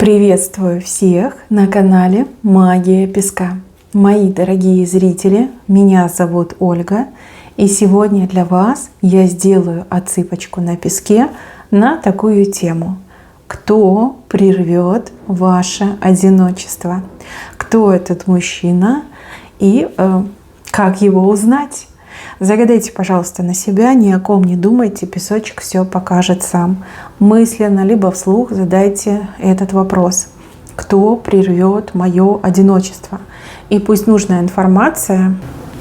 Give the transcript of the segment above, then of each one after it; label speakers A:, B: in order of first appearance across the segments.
A: Приветствую всех на канале Магия Песка. Мои дорогие зрители, меня зовут Ольга, и сегодня для вас я сделаю отсыпочку на песке на такую тему. Кто прервет ваше одиночество? Кто этот мужчина и как его узнать? Загадайте, пожалуйста, на себя, ни о ком не думайте, песочек все покажет сам. Мысленно, либо вслух задайте этот вопрос. Кто прервет мое одиночество? И пусть нужная информация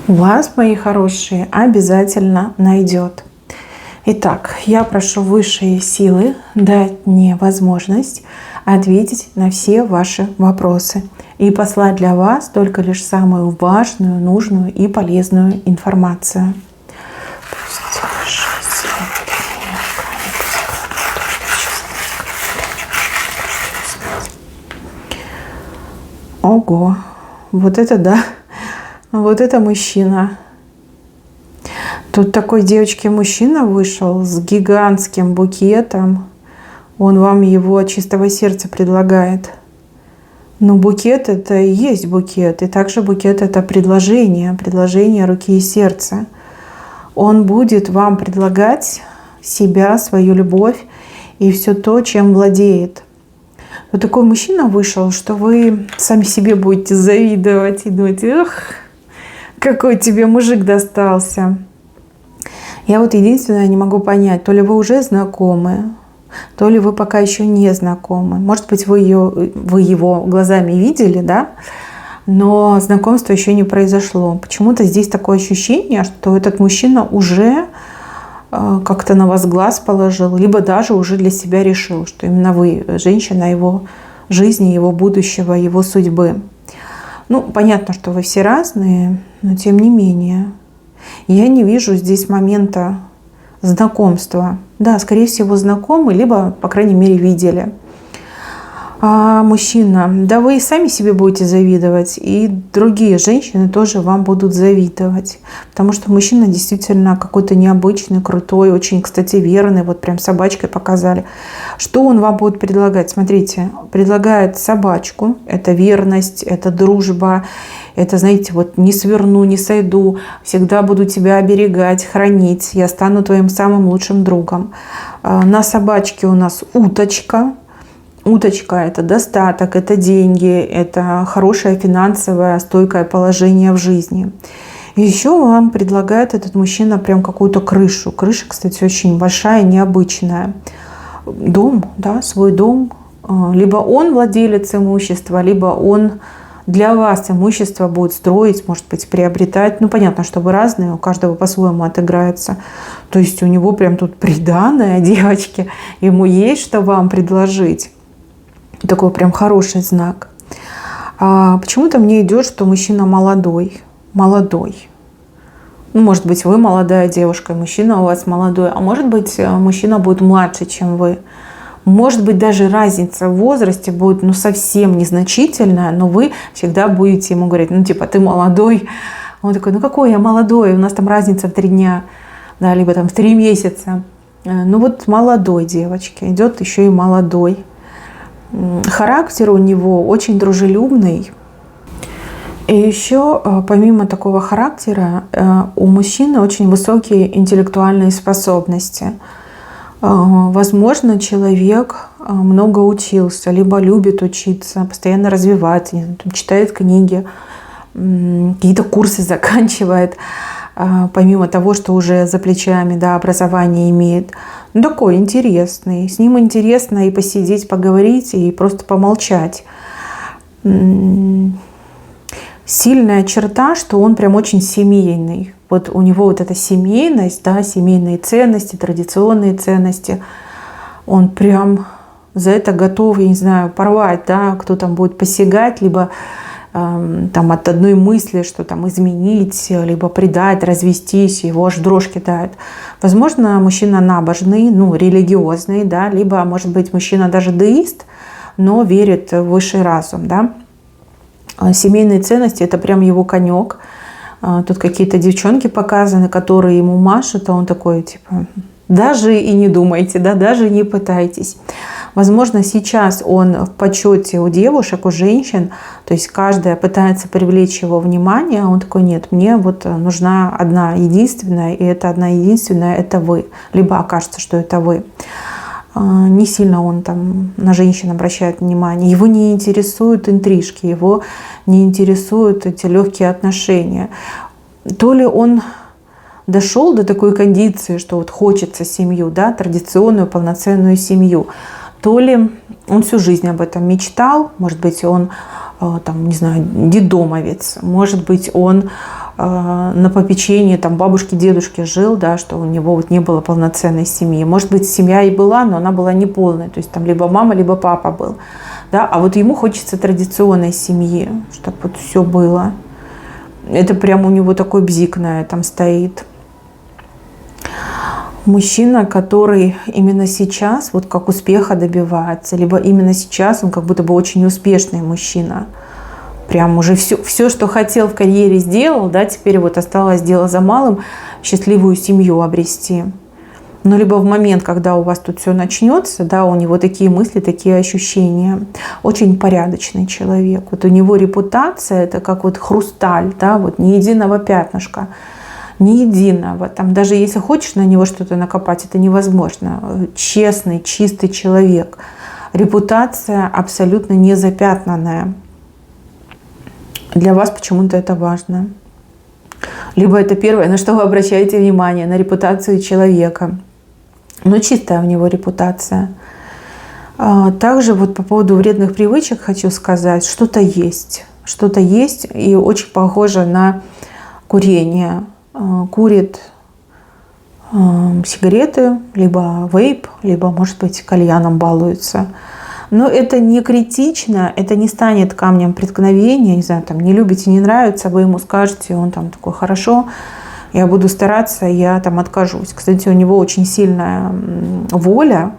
A: вас, мои хорошие, обязательно найдет. Итак, я прошу высшие силы дать мне возможность ответить на все ваши вопросы и послать для вас только лишь самую важную, нужную и полезную информацию. Ого, вот это да, вот это мужчина. Тут такой, девочки, мужчина вышел с гигантским букетом. Он вам его от чистого сердца предлагает. Но букет — это и есть букет. И также букет — это предложение руки и сердца. Он будет вам предлагать себя, свою любовь и все то, чем владеет. Вот такой мужчина вышел, что вы сами себе будете завидовать и думать: эх, какой тебе мужик достался. Я вот единственное не могу понять, то ли вы уже знакомы, то ли вы пока еще не знакомы. Может быть, вы его глазами видели, да? Но знакомство еще не произошло. Почему-то здесь такое ощущение, что этот мужчина уже как-то на вас глаз положил, либо даже уже для себя решил, что именно вы женщина его жизни, его будущего, его судьбы. Ну, понятно, что вы все разные, но тем не менее. Я не вижу здесь момента знакомства. Да, скорее всего, знакомы, либо, по крайней мере, видели. А мужчина, да вы и сами себе будете завидовать, и другие женщины тоже вам будут завидовать. Потому что мужчина действительно какой-то необычный, крутой, очень, кстати, верный. Вот прям собачкой показали. Что он вам будет предлагать? Смотрите, предлагает собачку. Это верность, это дружба. Это, знаете, вот не сверну, не сойду. Всегда буду тебя оберегать, хранить. Я стану твоим самым лучшим другом. На собачке у нас уточка. Уточка – это достаток, это деньги, это хорошее финансовое, стойкое положение в жизни. И еще вам предлагает этот мужчина прям какую-то крышу. Крыша, кстати, очень большая, необычная. Дом, да, свой дом. Либо он владелец имущества, либо он для вас имущество будет строить, может быть, приобретать. Ну, понятно, что вы разные, у каждого по-своему отыграется. То есть у него прям тут приданое, девочки, ему есть что вам предложить. Такой прям хороший знак. Почему-то мне идет, что мужчина молодой. Молодой. Ну, может быть, вы молодая девушка, мужчина у вас молодой. А может быть, мужчина будет младше, чем вы. Может быть, даже разница в возрасте будет совсем незначительная, но вы всегда будете ему говорить: ну, типа, ты молодой. Он такой: ну, какой я молодой? У нас там разница в 3 дня, да, либо там в 3 месяца. Ну, вот молодой, девочки. Идет еще и молодой. Характер у него очень дружелюбный. И еще, помимо такого характера, у мужчины очень высокие интеллектуальные способности. Возможно, человек много учился, либо любит учиться, постоянно развивается, читает книги, какие-то курсы заканчивает, помимо того, что уже за плечами, да, образование имеет. Ну, такой интересный. С ним интересно и посидеть, поговорить, и просто помолчать. Сильная черта, что он прям очень семейный. Вот у него вот эта семейность, да, семейные ценности, традиционные ценности. Он прям за это готов, я не знаю, порвать, да, кто там будет посягать, либо там от одной мысли, что там изменить, либо предать, развестись, его аж дрожь кидает. Возможно, мужчина набожный, религиозный, да, либо, может быть, мужчина даже деист, но верит в высший разум, да. Семейные ценности – это прям его конек. Тут какие-то девчонки показаны, которые ему машут, а он такой, типа, даже и не думайте, да, даже не пытайтесь. Возможно, сейчас он в почете у девушек, у женщин, то есть каждая пытается привлечь его внимание, а он такой: нет, мне вот нужна одна единственная, и эта одна единственная — это вы. Либо окажется, что это вы. Не сильно он там на женщин обращает внимание. Его не интересуют интрижки, его не интересуют эти легкие отношения. То ли он дошел до такой кондиции, что вот хочется семью, да, традиционную полноценную семью, то ли он всю жизнь об этом мечтал, может быть, он там, не знаю, детдомовец, может быть, он на попечении там бабушки, дедушки жил, да, что у него вот не было полноценной семьи. Может быть, семья и была, но она была неполной, то есть там либо мама, либо папа был, да, а вот ему хочется традиционной семьи, чтобы вот все было. Это прям у него такой бзик на этом стоит. Мужчина, который именно сейчас вот как успеха добивается, либо именно сейчас он как будто бы очень успешный мужчина. Прям уже все, что хотел в карьере, сделал, да, теперь вот осталось дело за малым — счастливую семью обрести. Но либо в момент, когда у вас тут все начнется, да, у него такие мысли, такие ощущения. Очень порядочный человек. Вот у него репутация — это как вот хрусталь, да, вот ни единого пятнышка. Ни единого. Там даже если хочешь на него что-то накопать, это невозможно. Честный, чистый человек. Репутация абсолютно незапятнанная. Для вас почему-то это важно. Либо это первое, на что вы обращаете внимание, на репутацию человека. Но чистая у него репутация. Также вот по поводу вредных привычек хочу сказать, что-то есть. Что-то есть и очень похоже на курение. Курит сигареты, либо вейп, либо, может быть, кальяном балуется. Но это не критично, это не станет камнем преткновения. Не знаю, там, не любите, не нравится, вы ему скажете, он там такой: хорошо, я буду стараться, я там откажусь. Кстати, у него очень сильная воля,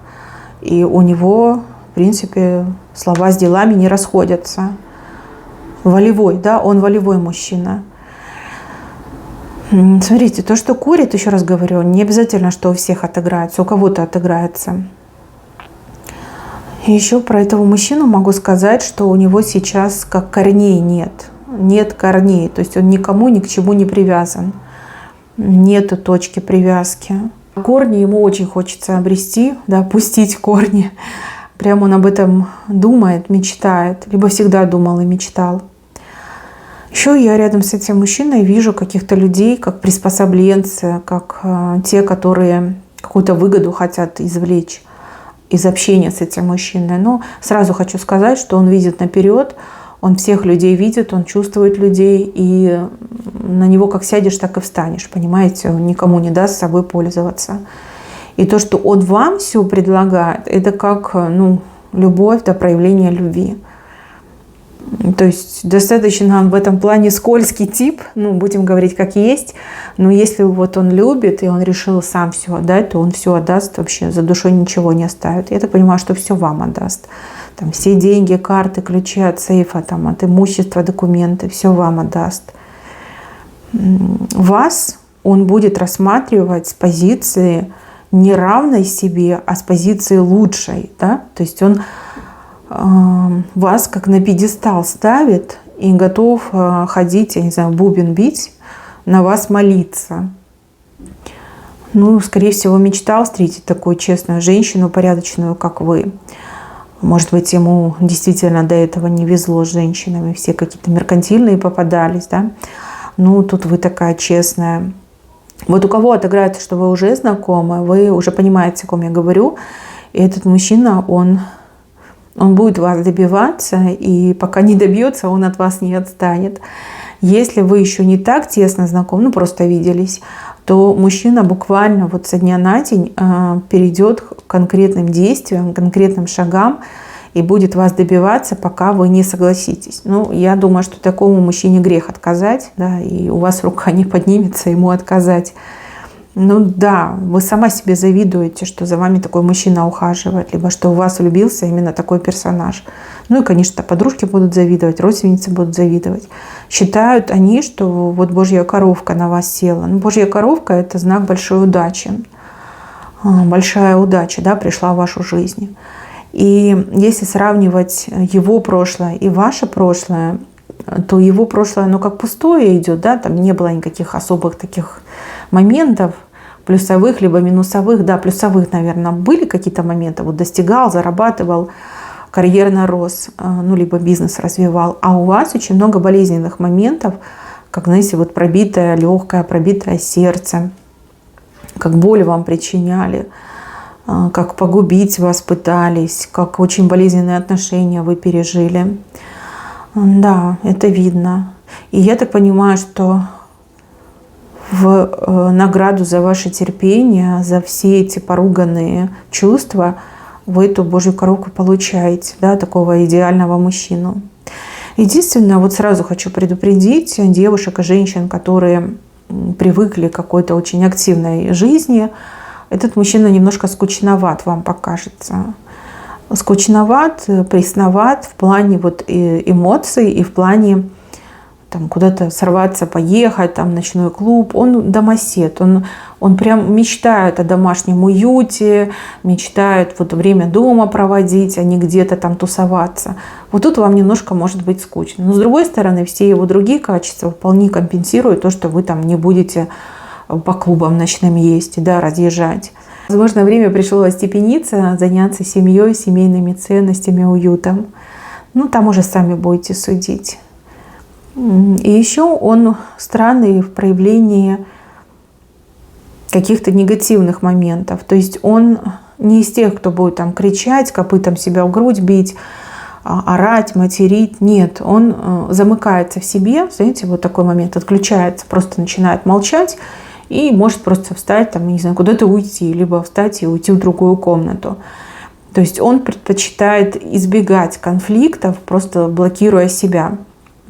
A: и у него, в принципе, слова с делами не расходятся. Волевой, да, он волевой мужчина. Смотрите, то, что курит, еще раз говорю, не обязательно, что у всех отыграется, у кого-то отыграется. И еще про этого мужчину могу сказать, что у него сейчас как корней нет. Нет корней, то есть он никому, ни к чему не привязан. Нету точки привязки. Корни ему очень хочется обрести, да, пустить корни. Прям он об этом думает, мечтает, либо всегда думал и мечтал. Еще я рядом с этим мужчиной вижу каких-то людей, как приспособленцы, как те, которые какую-то выгоду хотят извлечь из общения с этим мужчиной. Но сразу хочу сказать, что он видит наперед, он всех людей видит, он чувствует людей, и на него как сядешь, так и встанешь, понимаете? Он никому не даст собой пользоваться. И то, что он вам все предлагает, это как, любовь, да, проявление любви. То есть достаточно в этом плане скользкий тип, будем говорить как есть, но если вот он любит и он решил сам все отдать, то он все отдаст, вообще за душой ничего не оставит. Я так понимаю, что все вам отдаст. Там все деньги, карты, ключи от сейфа, там, от имущества, документы, все вам отдаст. Вас он будет рассматривать с позиции не равной себе, а с позиции лучшей, да? То есть он вас как на пьедестал ставит и готов ходить, я не знаю, бубен бить, на вас молиться. Скорее всего, мечтал встретить такую честную женщину, порядочную, как вы. Может быть, ему действительно до этого не везло с женщинами, все какие-то меркантильные попадались, да? Тут вы такая честная. Вот у кого отыграется, что вы уже знакомы, вы уже понимаете, о ком я говорю. И этот мужчина, он будет вас добиваться, и пока не добьется, он от вас не отстанет. Если вы еще не так тесно знакомы, просто виделись, то мужчина буквально вот со дня на день перейдет к конкретным действиям, конкретным шагам и будет вас добиваться, пока вы не согласитесь. Я думаю, что такому мужчине грех отказать, да, и у вас рука не поднимется ему отказать. Да, вы сама себе завидуете, что за вами такой мужчина ухаживает, либо что у вас влюбился именно такой персонаж. И, конечно, подружки будут завидовать, родственницы будут завидовать. Считают они, что вот Божья коровка на вас села. Божья коровка — это знак большой удачи. Большая удача, да, пришла в вашу жизнь. И если сравнивать его прошлое и ваше прошлое, то его прошлое, оно как пустое идет, да, там не было никаких особых таких моментов, плюсовых либо минусовых. Да, плюсовых, наверное, были какие-то моменты. Вот достигал, зарабатывал, карьерно рос, ну, либо бизнес развивал. А у вас очень много болезненных моментов, как, знаете, вот пробитое легкое, пробитое сердце, как боль вам причиняли, как погубить вас пытались, как очень болезненные отношения вы пережили. Да, это видно. И я так понимаю, что в награду за ваше терпение, за все эти поруганные чувства вы эту Божью коровку получаете, да, такого идеального мужчину. Единственное, вот сразу хочу предупредить девушек и женщин, которые привыкли к какой-то очень активной жизни, этот мужчина немножко скучноват вам покажется. Скучноват, пресноват в плане вот эмоций и в плане там куда-то сорваться, поехать, там ночной клуб. Он домосед, он прям мечтает о домашнем уюте, мечтает вот время дома проводить, а не где-то там тусоваться. Вот тут вам немножко может быть скучно. Но с другой стороны, все его другие качества вполне компенсируют то, что вы там не будете по клубам ночным ездить, да, разъезжать. Возможно, время пришло остепениться, заняться семьей, семейными ценностями, уютом. Ну, там уже сами будете судить. И еще он странный в проявлении каких-то негативных моментов. То есть он не из тех, кто будет там кричать, копытом себя в грудь бить, орать, материть. Нет, он замыкается в себе. Знаете, вот такой момент, отключается, просто начинает молчать и может просто встать, там, не знаю, куда-то уйти, либо встать и уйти в другую комнату. То есть он предпочитает избегать конфликтов, просто блокируя себя.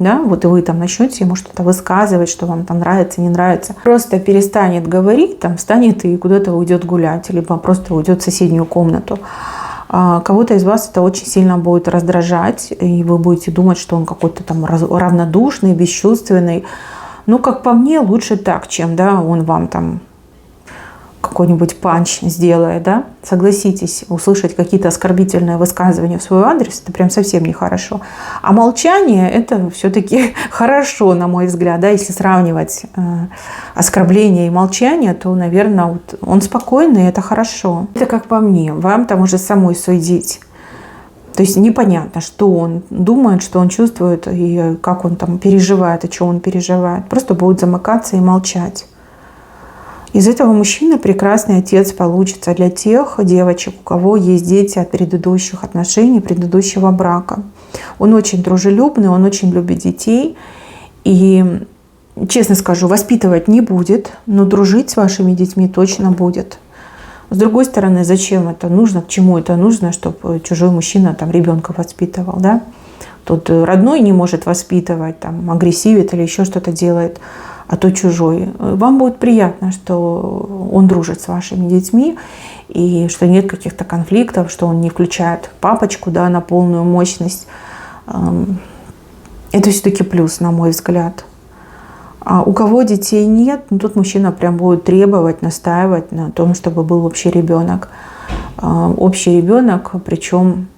A: Да, вот и вы там начнете ему что-то высказывать, что вам там нравится, не нравится. Просто перестанет говорить, там встанет и куда-то уйдет гулять, либо просто уйдет в соседнюю комнату. Кого-то из вас это очень сильно будет раздражать, и вы будете думать, что он какой-то там равнодушный, бесчувственный. Ну, как по мне, лучше так, чем, да, он вам там какой-нибудь панч сделает, да. Согласитесь, услышать какие-то оскорбительные высказывания в свой адрес, это прям совсем нехорошо. А молчание – это все-таки хорошо, на мой взгляд, да. Если сравнивать оскорбление и молчание, то, наверное, вот он спокойный, это хорошо. Это как по мне, вам там уже самой судить. То есть непонятно, что он думает, что он чувствует, и как он там переживает, и что он переживает. Просто будет замыкаться и молчать. Из этого мужчины прекрасный отец получится для тех девочек, у кого есть дети от предыдущих отношений, предыдущего брака. Он очень дружелюбный, он очень любит детей. И, честно скажу, воспитывать не будет, но дружить с вашими детьми точно будет. С другой стороны, зачем это нужно, к чему это нужно, чтобы чужой мужчина там ребенка воспитывал, да? Тут родной не может воспитывать, там, агрессивит или еще что-то делает, а то чужой. Вам будет приятно, что он дружит с вашими детьми, и что нет каких-то конфликтов, что он не включает папочку, да, на полную мощность. Это все-таки плюс, на мой взгляд. А у кого детей нет, ну, тут мужчина прям будет требовать, настаивать на том, чтобы был общий ребенок. Общий ребенок, причем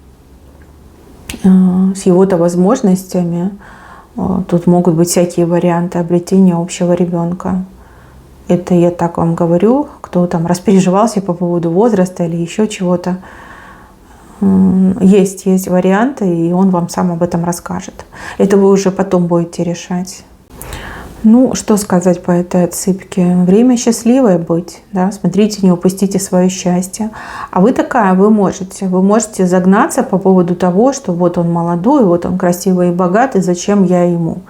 A: с его-то возможностями. Тут могут быть всякие варианты обретения общего ребенка. Это я так вам говорю, кто там распереживался по поводу возраста или еще чего-то. Есть варианты, и он вам сам об этом расскажет. Это вы уже потом будете решать. Ну, что сказать по этой отсыпке? Время счастливое быть, да? Смотрите, не упустите свое счастье. А вы такая, вы можете загнаться по поводу того, что вот он молодой, вот он красивый и богатый, зачем я ему?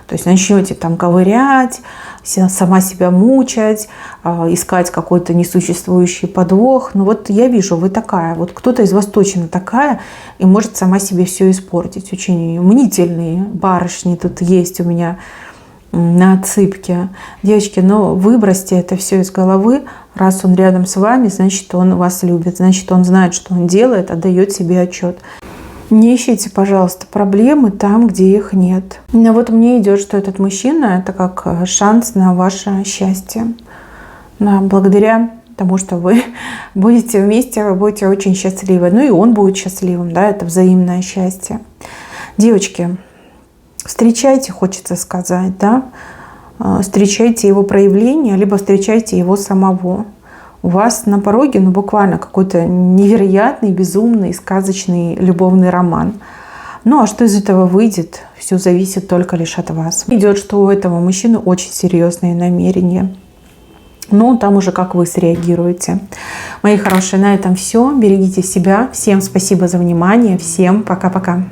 A: То есть начнете там ковырять, сама себя мучать, искать какой-то несуществующий подвох. Ну вот я вижу, вы такая, вот кто-то из вас точно такая и может сама себе все испортить. Очень мнительные барышни тут есть у меня на отсыпке. Девочки, но выбросьте это все из головы. Раз он рядом с вами, значит, он вас любит. Значит, он знает, что он делает, отдает себе отчет. Не ищите, пожалуйста, проблемы там, где их нет. Но вот мне идет, что этот мужчина – это как шанс на ваше счастье. Да, благодаря потому что вы будете вместе, вы будете очень счастливы. Ну и он будет счастливым, да, это взаимное счастье. Девочки, встречайте, хочется сказать, да, встречайте его проявление, либо встречайте его самого. У вас на пороге, ну, буквально какой-то невероятный, безумный, сказочный любовный роман. Ну, а что из этого выйдет, все зависит только лишь от вас. Идет, что у этого мужчины очень серьезные намерения. Ну, там уже как вы среагируете. Мои хорошие, на этом все. Берегите себя. Всем спасибо за внимание. Всем пока-пока.